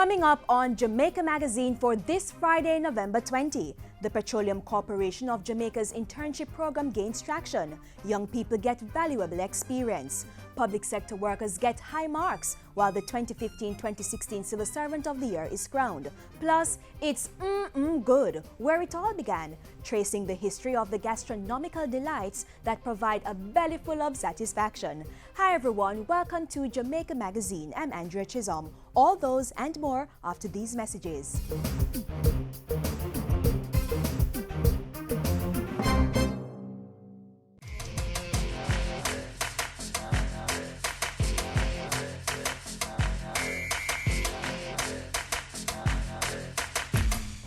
Coming up on Jamaica Magazine for this Friday, November 20, the Petroleum Corporation of Jamaica's internship program gains traction. Young people get valuable experience. Public sector workers get high marks, while the 2015-2016 Civil Servant of the Year is crowned. Plus, it's good, where it all began, tracing the history of the gastronomical delights that provide a belly full of satisfaction. Hi everyone, welcome to Jamaica Magazine. I'm Andrea Chisholm. All those and more after these messages.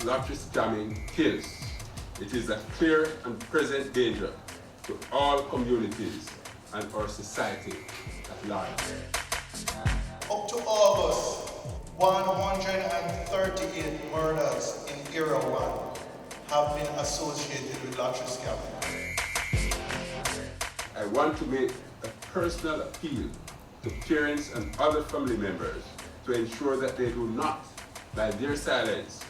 Lattice jamming kills. It is a clear and present danger to all communities and our society at large. Up to August, 138 murders in Era 1 have been associated with lattice jamming. I want to make a personal appeal to parents and other family members to ensure that they do not, by their silence,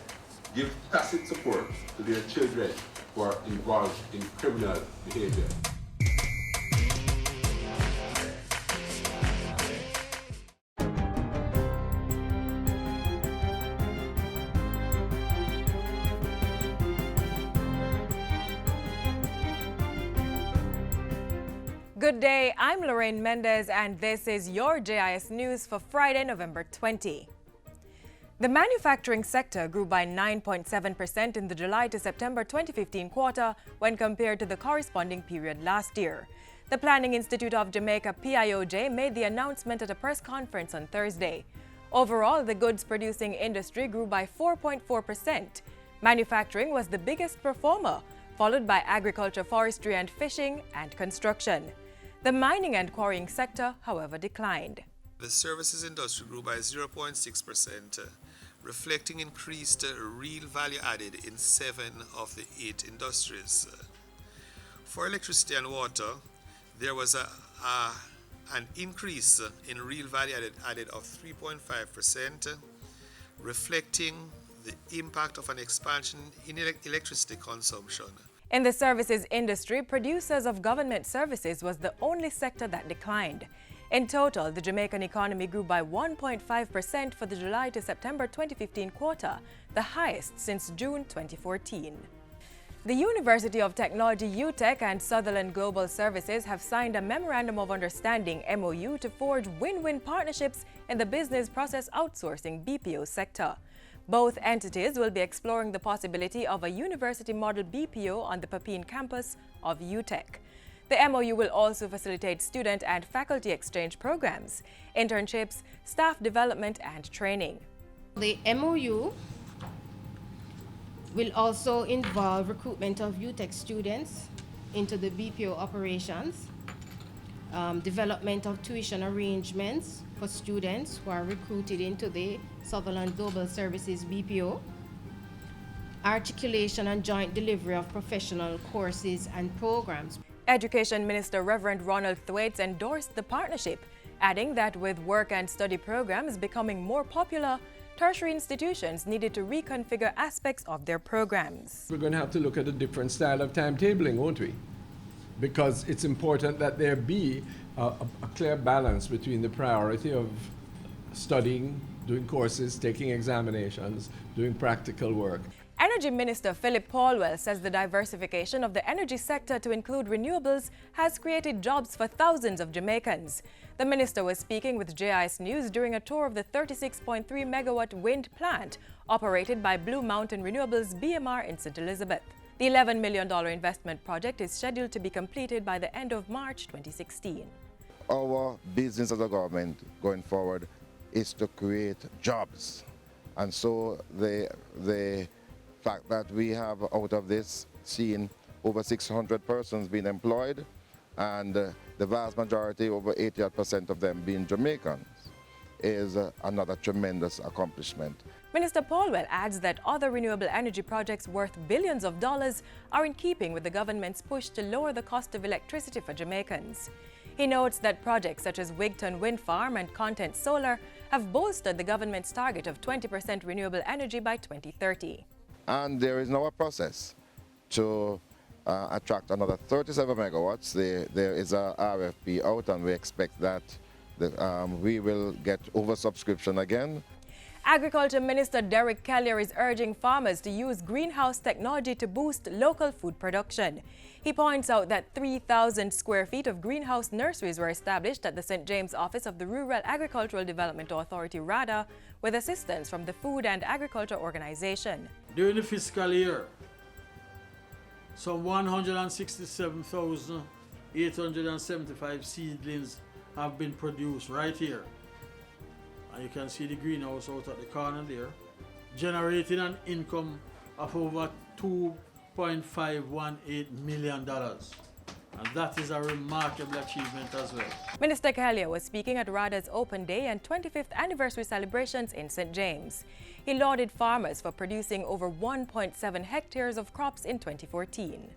give tacit support to their children who are involved in criminal behavior. Good day, I'm Lorraine Mendez and this is your JIS News for Friday, November 20. The manufacturing sector grew by 9.7% in the July to September 2015 quarter when compared to the corresponding period last year. The Planning Institute of Jamaica PIOJ made the announcement at a press conference on Thursday. Overall, the goods producing industry grew by 4.4%. Manufacturing was the biggest performer, followed by agriculture, forestry and fishing and construction. The mining and quarrying sector, however, declined. The services industry grew by 0.6%, reflecting increased real value added in 7 of the 8 industries. For electricity and water, there was an increase in real value added of 3.5%, reflecting the impact of an expansion in electricity consumption. In the services industry, producers of government services was the only sector that declined. In total, the Jamaican economy grew by 1.5% for the July to September 2015 quarter, the highest since June 2014. The University of Technology UTech and Sutherland Global Services have signed a Memorandum of Understanding MOU to forge win-win partnerships in the business process outsourcing BPO sector. Both entities will be exploring the possibility of a university model BPO on the Papine campus of UTech. The MOU will also facilitate student and faculty exchange programs, internships, staff development and training. The MOU will also involve recruitment of UTech students into the BPO operations, development of tuition arrangements for students who are recruited into the Sutherland Global Services BPO, articulation and joint delivery of professional courses and programs. Education Minister Reverend Ronald Thwaites endorsed the partnership, adding that with work and study programs becoming more popular, tertiary institutions needed to reconfigure aspects of their programs. We're going to have to look at a different style of timetabling, won't we? Because it's important that there be a clear balance between the priority of studying, doing courses, taking examinations, doing practical work. Energy Minister Philip Paulwell says the diversification of the energy sector to include renewables has created jobs for thousands of Jamaicans. The minister was speaking with JIS News during a tour of the 36.3 megawatt wind plant operated by Blue Mountain Renewables BMR in St. Elizabeth. The $11 million investment project is scheduled to be completed by the end of March 2016. Our business as a government going forward is to create jobs. And so the fact that we have out of this seen over 600 persons being employed and the vast majority, over 80% of them being Jamaicans, is another tremendous accomplishment. Minister Paulwell adds that other renewable energy projects worth billions of dollars are in keeping with the government's push to lower the cost of electricity for Jamaicans. He notes that projects such as Wigton Wind Farm and Content Solar have bolstered the government's target of 20% renewable energy by 2030. And there is now a process to attract another 37 megawatts. There is a RFP out, and we expect that we will get oversubscription again. Agriculture Minister Derek Kellier is urging farmers to use greenhouse technology to boost local food production. He points out that 3,000 square feet of greenhouse nurseries were established at the St. James office of the Rural Agricultural Development Authority, RADA, with assistance from the Food and Agriculture Organization. During the fiscal year, some 167,875 seedlings have been produced right here. And you can see the greenhouse out at the corner there, generating an income of over $2.518 million. And that is a remarkable achievement as well. Minister Kellier was speaking at RADA's Open Day and 25th anniversary celebrations in St. James. He lauded farmers for producing over 1.7 hectares of crops in 2014.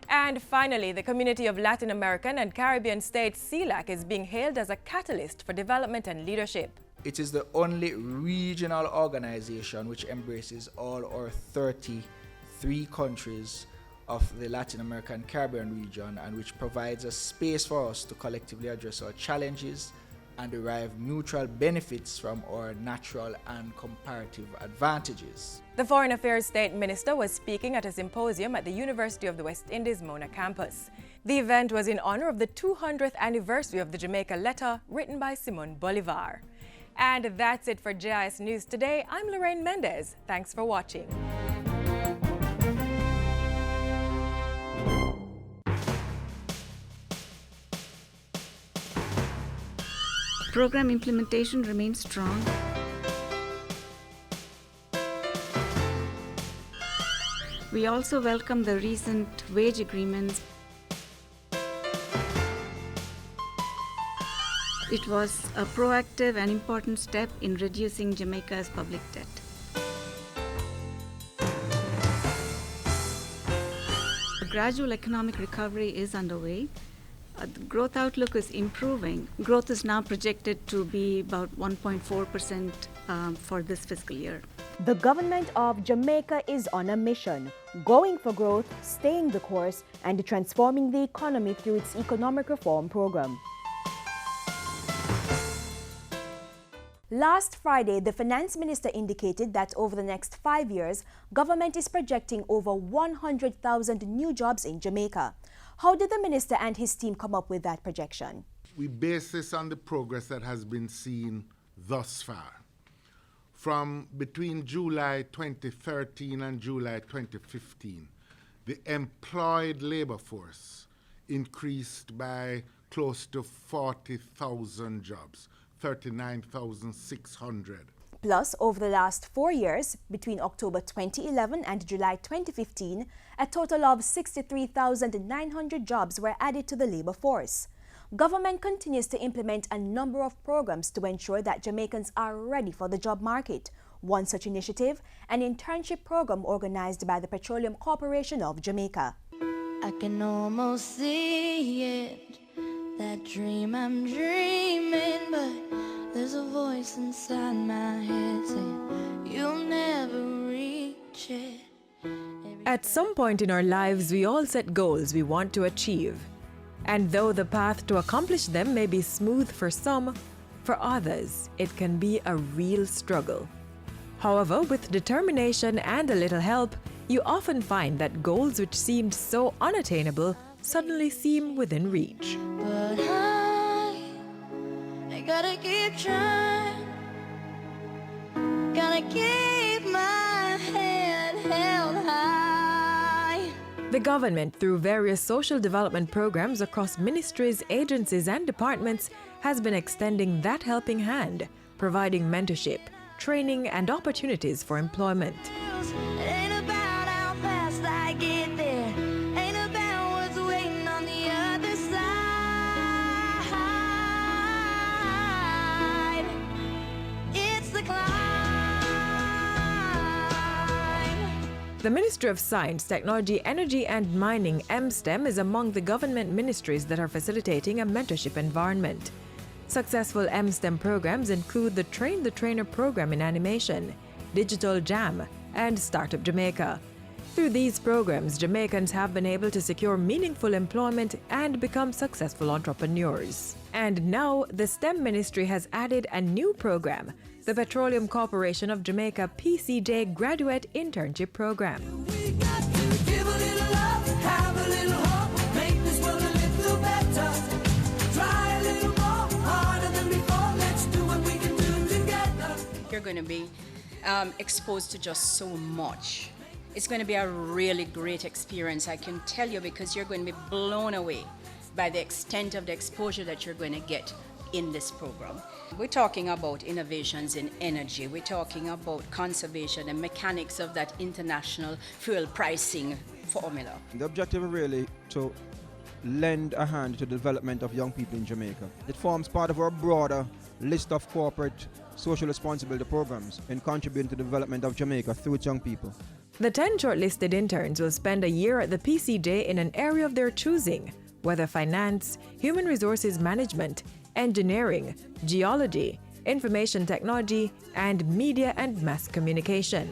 And finally, the community of Latin American and Caribbean states, CELAC, is being hailed as a catalyst for development and leadership. It is the only regional organization which embraces all our 33 countries of the Latin American Caribbean region, and which provides a space for us to collectively address our challenges and derive mutual benefits from our natural and comparative advantages. The Foreign Affairs State Minister was speaking at a symposium at the University of the West Indies Mona campus. The event was in honor of the 200th anniversary of the Jamaica Letter, written by Simon Bolivar. And that's it for JIS News Today. I'm Lorraine Mendez. Thanks for watching. Program implementation remains strong. We also welcome the recent wage agreements. It was a proactive and important step in reducing Jamaica's public debt. A gradual economic recovery is underway. The growth outlook is improving. Growth is now projected to be about 1.4% for this fiscal year. The government of Jamaica is on a mission, going for growth, staying the course, and transforming the economy through its economic reform program. Last Friday, the finance minister indicated that over the next 5 years, government is projecting over 100,000 new jobs in Jamaica. How did the minister and his team come up with that projection? We base this on the progress that has been seen thus far. From between July 2013 and July 2015, the employed labor force increased by close to 40,000 jobs, 39,600. Plus, over the last 4 years, between October 2011 and July 2015, a total of 63,900 jobs were added to the labor force. Government continues to implement a number of programs to ensure that Jamaicans are ready for the job market. One such initiative, an internship program organized by the Petroleum Corporation of Jamaica. I can almost see it, that dream I'm dreaming, but there's a voice inside my head saying, you'll never reach it. At some point in our lives, we all set goals we want to achieve. And though the path to accomplish them may be smooth for some, for others, it can be a real struggle. However, with determination and a little help, you often find that goals which seemed so unattainable suddenly seem within reach. But I gotta keep trying, gotta keep my head held high. The government, through various social development programs across ministries, agencies, and departments, has been extending that helping hand, providing mentorship, training, and opportunities for employment. It ain't about how fast I get there, ain't about what's waiting on the other side. It's the climb. The Ministry of Science, Technology, Energy and Mining, MSTEM, is among the government ministries that are facilitating a mentorship environment. Successful MSTEM programs include the Train the Trainer program in animation, Digital Jam, and Startup Jamaica. Through these programs, Jamaicans have been able to secure meaningful employment and become successful entrepreneurs. And now, the STEM Ministry has added a new program, the Petroleum Corporation of Jamaica PCJ Graduate Internship Program. You're going to be exposed to just so much. It's going to be a really great experience, I can tell you, because you're going to be blown away by the extent of the exposure that you're going to get in this program. We're talking about innovations in energy. We're talking about conservation and mechanics of that international fuel pricing formula. The objective is really to lend a hand to the development of young people in Jamaica. It forms part of our broader list of corporate social responsibility programs in contributing to the development of Jamaica through its young people. The 10 shortlisted interns will spend a year at the PCJ in an area of their choosing, whether finance, human resources management, engineering, geology, information technology, and media and mass communication.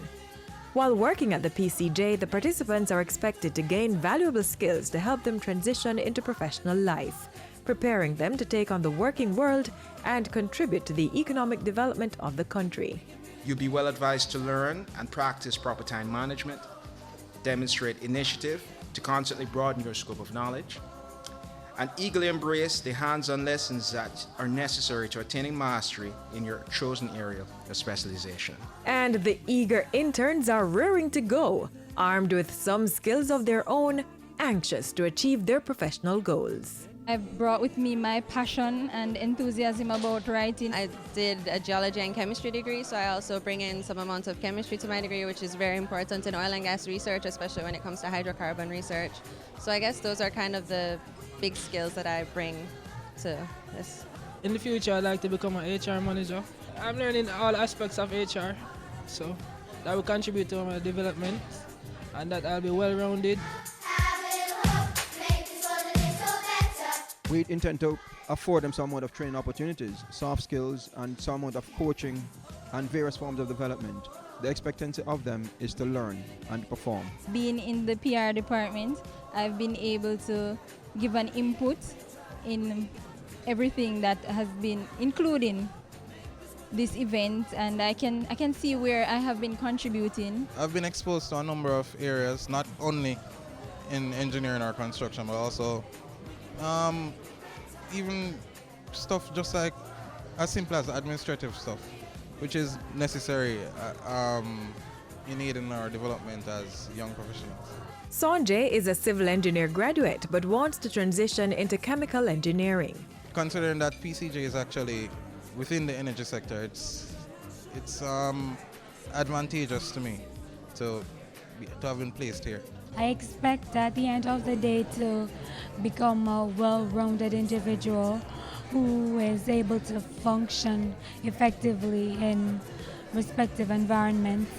While working at the PCJ, the participants are expected to gain valuable skills to help them transition into professional life, preparing them to take on the working world and contribute to the economic development of the country. You'll be well advised to learn and practice proper time management, demonstrate initiative to constantly broaden your scope of knowledge, and eagerly embrace the hands-on lessons that are necessary to attaining mastery in your chosen area of specialization. And the eager interns are raring to go, armed with some skills of their own, anxious to achieve their professional goals. I've brought with me my passion and enthusiasm about writing. I did a geology and chemistry degree, so I also bring in some amount of chemistry to my degree, which is very important in oil and gas research, especially when it comes to hydrocarbon research. So I guess those are kind of the big skills that I bring to this. In the future, I'd like to become an HR manager. I'm learning all aspects of HR, so that will contribute to my development and that I'll be well-rounded. We intend to afford them some amount of training opportunities, soft skills, and some amount of coaching and various forms of development. The expectancy of them is to learn and perform. Being in the PR department, I've been able to give an input in everything that has been, including this event, and I can see where I have been contributing. I've been exposed to a number of areas, not only in engineering or construction, but also even stuff just like as simple as administrative stuff, which is necessary in aiding our development as young professionals. Sanjay is a civil engineer graduate but wants to transition into chemical engineering. Considering that PCJ is actually within the energy sector, it's advantageous to me to have been placed here. I expect at the end of the day to become a well-rounded individual who is able to function effectively in respective environments.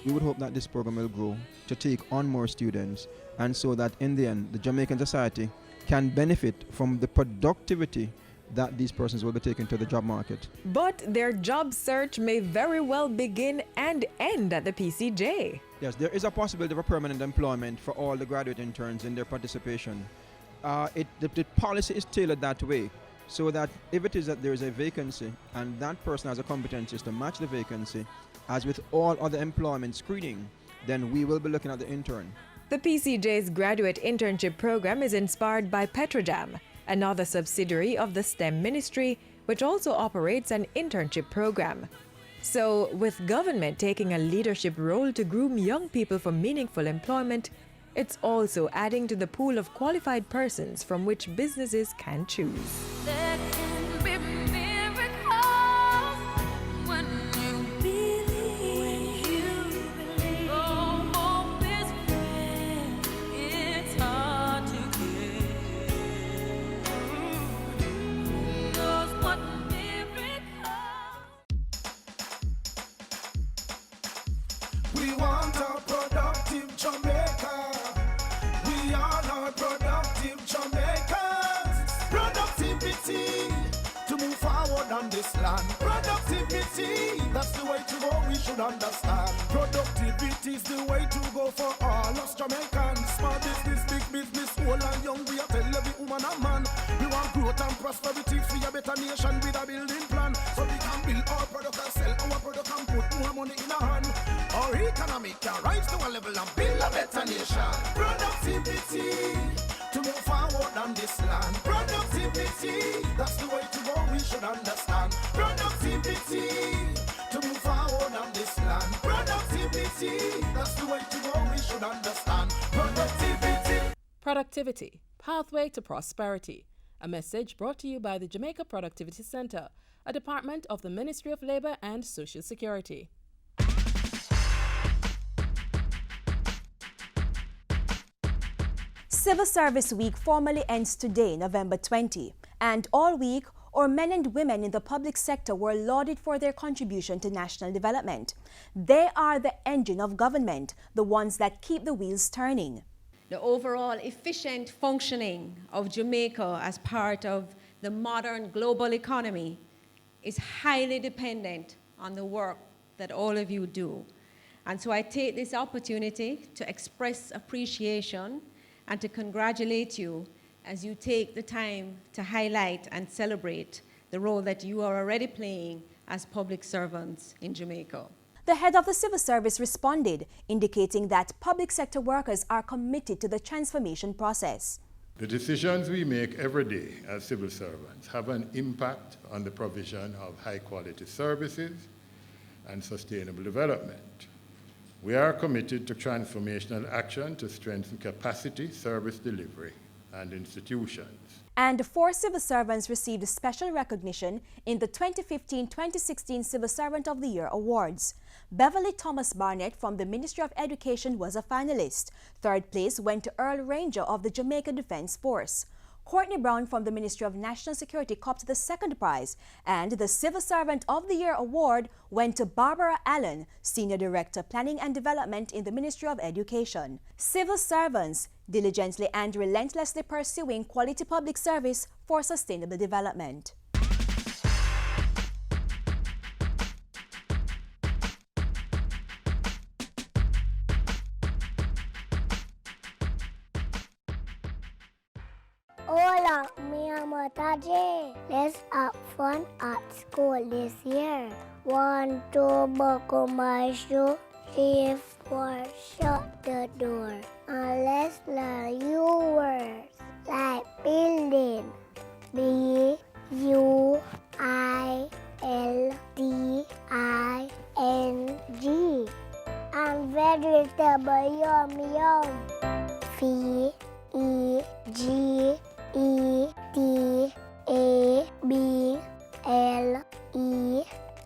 We would hope that this program will grow to take on more students, and so that in the end the Jamaican society can benefit from the productivity that these persons will be taken to the job market. But their job search may very well begin and end at the PCJ. Yes, there is a possibility of a permanent employment for all the graduate interns in their participation. The policy is tailored that way, so that if it is that there is a vacancy and that person has a competencies to match the vacancy, as with all other employment screening, then we will be looking at the intern. The PCJ's graduate internship program is inspired by Petrojam, another subsidiary of the STEM Ministry, which also operates an internship program. So, with government taking a leadership role to groom young people for meaningful employment, it's also adding to the pool of qualified persons from which businesses can choose. Productivity, that's the way to go, we should understand. Productivity is the way to go for all us Jamaicans. Small business, big business, old and young, we are tell every woman and man. We want growth and prosperity for a better nation with a building plan. So we can build our product and sell our product and put more money in our hand. Our economy can rise to a level and build a better nation. Productivity, to move forward on this land. Productivity, that's the way to go, we should understand. Productivity, to move forward on this land. Productivity, that's the way to go, we should understand. Productivity. Productivity, Pathway to Prosperity. A message brought to you by the Jamaica Productivity Center, a department of the Ministry of Labor and Social Security. Civil Service Week formally ends today, November 20, and all week, our men and women in the public sector were lauded for their contribution to national development. They are the engine of government, the ones that keep the wheels turning. The overall efficient functioning of Jamaica as part of the modern global economy is highly dependent on the work that all of you do. And so I take this opportunity to express appreciation and to congratulate you as you take the time to highlight and celebrate the role that you are already playing as public servants in Jamaica. The head of the civil service responded, indicating that public sector workers are committed to the transformation process. The decisions we make every day as civil servants have an impact on the provision of high-quality services and sustainable development. We are committed to transformational action to strengthen capacity, service delivery, and institutions. And 4 civil servants received special recognition in the 2015-2016 Civil Servant of the Year Awards. Beverly Thomas Barnett from the Ministry of Education was a finalist. 3rd place went to Earl Ranger of the Jamaica Defence Force. Courtney Brown from the Ministry of National Security copped the 2nd prize, and the Civil Servant of the Year award went to Barbara Allen, Senior Director Planning and Development in the Ministry of Education. Civil servants diligently and relentlessly pursuing quality public service for sustainable development. Hola, me llamo Taje. Let's have fun at school this year. 1, 2, buckle my shoe. 3, 4, shut the door. And let's learn new words like building. B-U-I-L-D-I-N-G. And vegetable, yum yum. V-E-G-E-T-A-B-L-E.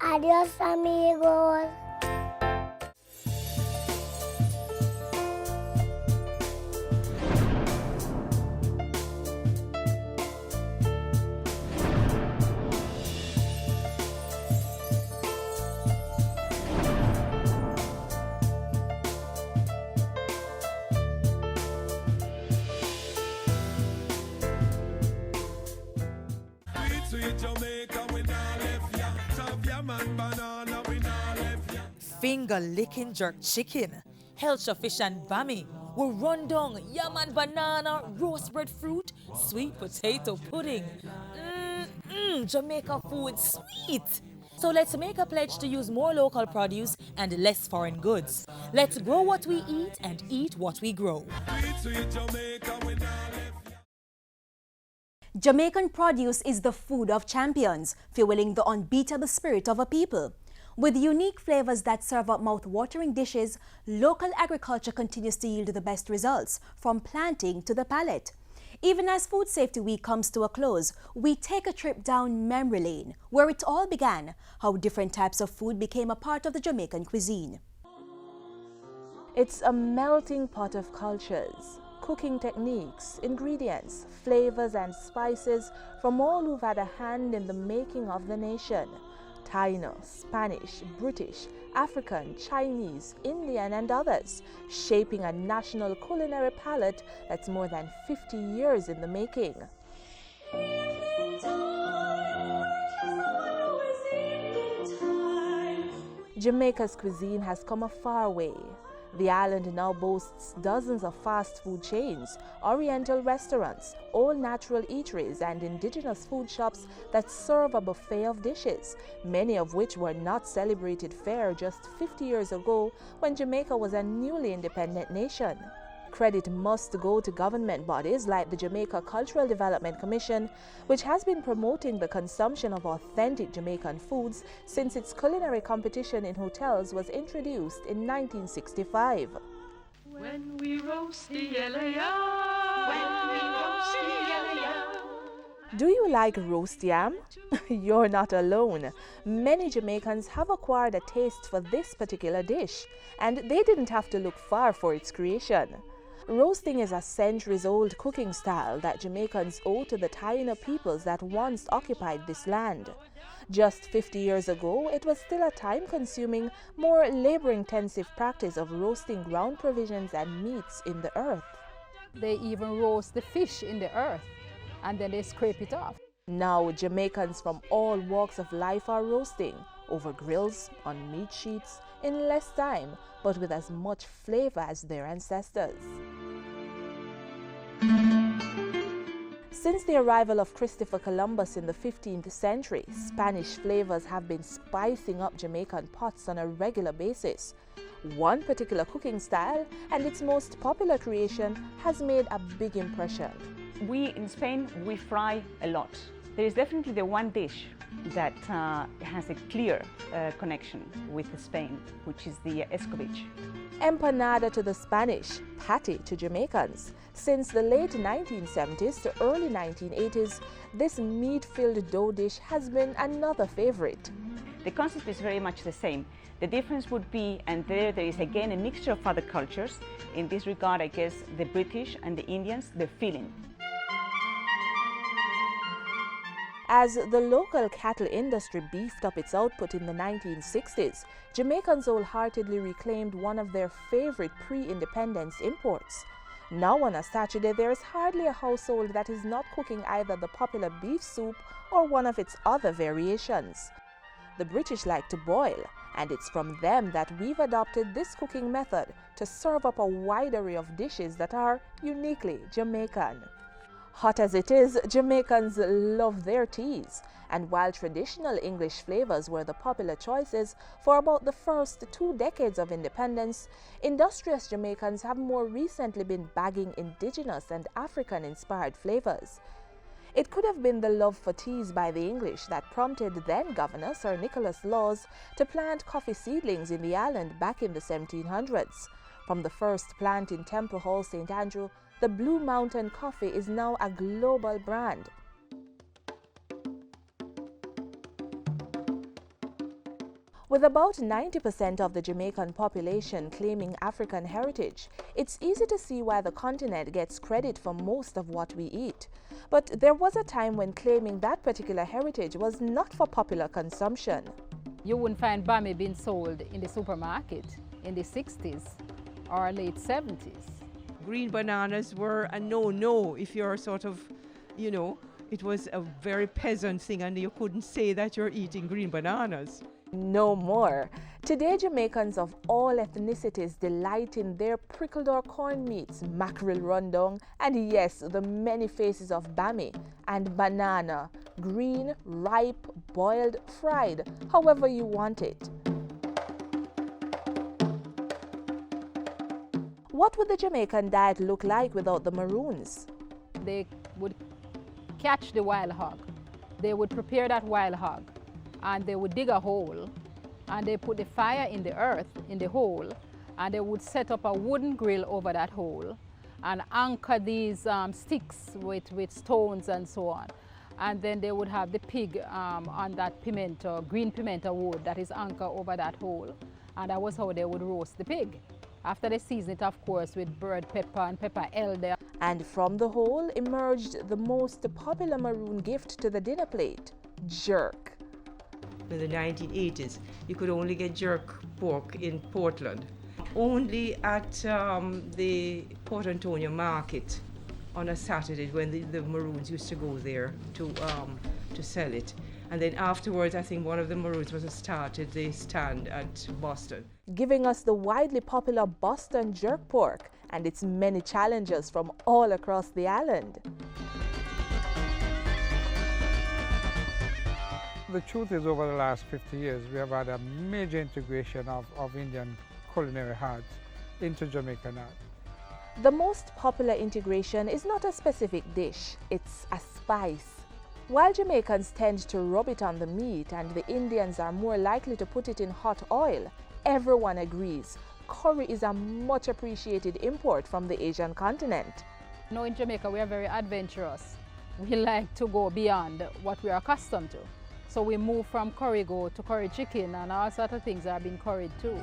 Adios, amigos. Finger-licking jerk chicken, Helcher fish and bami, we run down yam and banana, roast breadfruit, sweet potato pudding. Jamaica food sweet. So let's make a pledge to use more local produce and less foreign goods. Let's grow what we eat and eat what we grow. Jamaican produce is the food of champions, fueling the unbeatable spirit of a people. With unique flavors that serve up mouth-watering dishes, local agriculture continues to yield the best results, from planting to the palate. Even as Food Safety Week comes to a close, we take a trip down memory lane, where it all began, how different types of food became a part of the Jamaican cuisine. It's a melting pot of cultures, cooking techniques, ingredients, flavors and spices from all who've had a hand in the making of the nation. Taino, Spanish, British, African, Chinese, Indian and others, shaping a national culinary palette that's more than 50 years in the making. Jamaica's cuisine has come a far way. The island now boasts dozens of fast food chains, oriental restaurants, all-natural eateries and indigenous food shops that serve a buffet of dishes, many of which were not celebrated fair just 50 years ago when Jamaica was a newly independent nation. Credit must go to government bodies like the Jamaica Cultural Development Commission, which has been promoting the consumption of authentic Jamaican foods since its culinary competition in hotels was introduced in 1965. When we roast the yam, when we roast the yam. Do you like roast yam? You're not alone. Many Jamaicans have acquired a taste for this particular dish, and they didn't have to look far for its creation. Roasting is a centuries-old cooking style that Jamaicans owe to the Taino peoples that once occupied this land. Just 50 years ago, it was still a time-consuming, more labor-intensive practice of roasting ground provisions and meats in the earth. They even roast the fish in the earth, and then they scrape it off. Now, Jamaicans from all walks of life are roasting over grills, on meat sheets, in less time, but with as much flavor as their ancestors. Since the arrival of Christopher Columbus in the 15th century, Spanish flavors have been spicing up Jamaican pots on a regular basis. One particular cooking style and its most popular creation has made a big impression. We in Spain, we fry a lot. There is definitely the one dish that has a clear connection with Spain, which is the escovitch. Empanada to the Spanish, patty to Jamaicans. Since the late 1970s to early 1980s, this meat-filled dough dish has been another favorite. The concept is very much the same. The difference would be, and there is again a mixture of other cultures. In this regard, I guess the British and the Indians, the filling. As the local cattle industry beefed up its output in the 1960s, Jamaicans wholeheartedly reclaimed one of their favorite pre-independence imports. Now on a Saturday, there is hardly a household that is not cooking either the popular beef soup or one of its other variations. The British like to boil, and it's from them that we've adopted this cooking method to serve up a wide array of dishes that are uniquely Jamaican. Hot as it is, Jamaicans love their teas, and while traditional English flavors were the popular choices for about the first 2 decades of independence, industrious Jamaicans have more recently been bagging indigenous and African-inspired flavors. It could have been the love for teas by the English that prompted then-Governor Sir Nicholas Laws to plant coffee seedlings in the island back in the 1700s. From the first plant in Temple Hall, St. Andrew, the Blue Mountain Coffee is now a global brand. With about 90% of the Jamaican population claiming African heritage, it's easy to see why the continent gets credit for most of what we eat. But there was a time when claiming that particular heritage was not for popular consumption. You wouldn't find bami being sold in the supermarket in the 60s or late 70s. Green bananas were a no-no if you're sort of, it was a very peasant thing and you couldn't say that you're eating green bananas. No more. Today, Jamaicans of all ethnicities delight in their prickled or corn meats, mackerel rundown, and yes, the many faces of bami and banana, green, ripe, boiled, fried, however you want it. What would the Jamaican diet look like without the maroons? They would catch the wild hog. They would prepare that wild hog, and they would dig a hole, and they put the fire in the earth, in the hole, and they would set up a wooden grill over that hole and anchor these sticks with stones and so on. And then they would have the pig on that pimento, green pimento wood that is anchored over that hole, and that was how they would roast the pig. After they season it, of course, with bird pepper and pepper elder. And from the hole emerged the most popular maroon gift to the dinner plate, jerk. In the 1980s, you could only get jerk pork in Portland. Only at the Port Antonio market on a Saturday when the Maroons used to go there to sell it. And then afterwards, I think one of the Maroons was started the stand at Boston. Giving us the widely popular Boston jerk pork and its many challenges from all across the island. The truth is, over the last 50 years, we have had a major integration of Indian culinary arts into Jamaican art. The most popular integration is not a specific dish, it's a spice. While Jamaicans tend to rub it on the meat and the Indians are more likely to put it in hot oil, everyone agrees curry is a much appreciated import from the Asian continent. You know, in Jamaica we are very adventurous. We like to go beyond what we are accustomed to. So we move from curry goat to curry chicken, and all sorts of things are being curried too.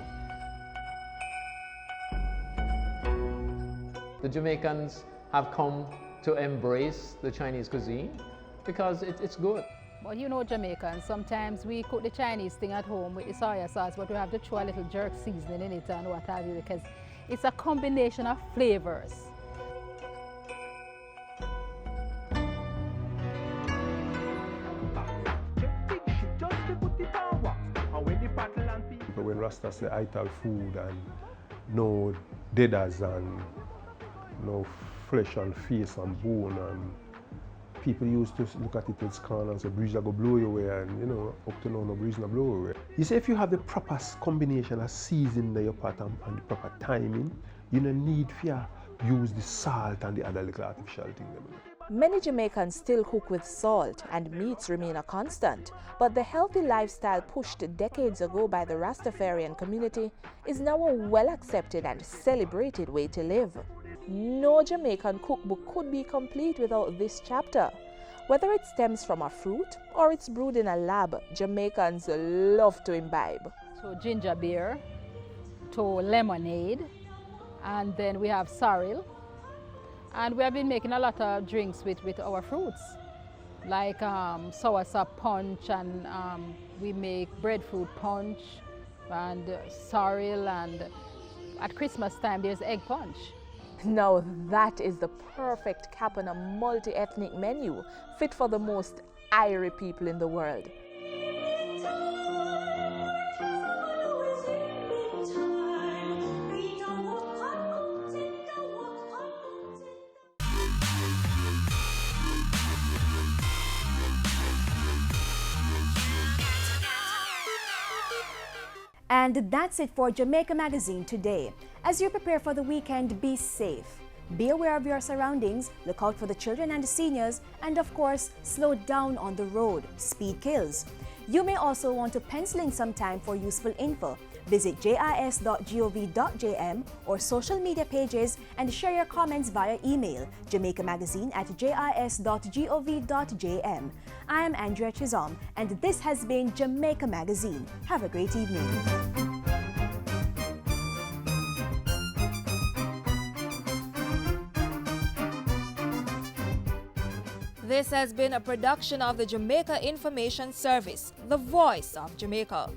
The Jamaicans have come to embrace the Chinese cuisine because it's good. But you know, Jamaicans, sometimes we cook the Chinese thing at home with the soya sauce, but we have to throw a little jerk seasoning in it and what have you, because it's a combination of flavors. When Rasta say ital food and no deaders and no flesh and face and bone, and people used to look at it with scorn and say breeze go blow you away, and you know, up to now no breeze no blow away. You see, if you have the proper combination of seasoning in your pot and the proper timing, you don't need to use the salt and the other little artificial thing. Many Jamaicans still cook with salt, and meats remain a constant, but the healthy lifestyle pushed decades ago by the Rastafarian community is now a well-accepted and celebrated way to live. No Jamaican cookbook could be complete without this chapter. Whether it stems from a fruit or it's brewed in a lab, Jamaicans love to imbibe. So ginger beer, to lemonade, and then we have sorrel. And we have been making a lot of drinks with our fruits, like soursop punch, and we make breadfruit punch and sorrel, and at Christmas time there's egg punch. Now that is the perfect cap on a multi-ethnic menu, fit for the most Irie people in the world. And that's it for Jamaica Magazine today. As you prepare for the weekend, be safe. Be aware of your surroundings, look out for the children and the seniors, and of course, slow down on the road. Speed kills. You may also want to pencil in some time for useful info. Visit jis.gov.jm or social media pages and share your comments via email, jamaicamagazine@jis.gov.jm. I am Andrea Chisholm, and this has been Jamaica Magazine. Have a great evening. This has been a production of the Jamaica Information Service, the voice of Jamaica.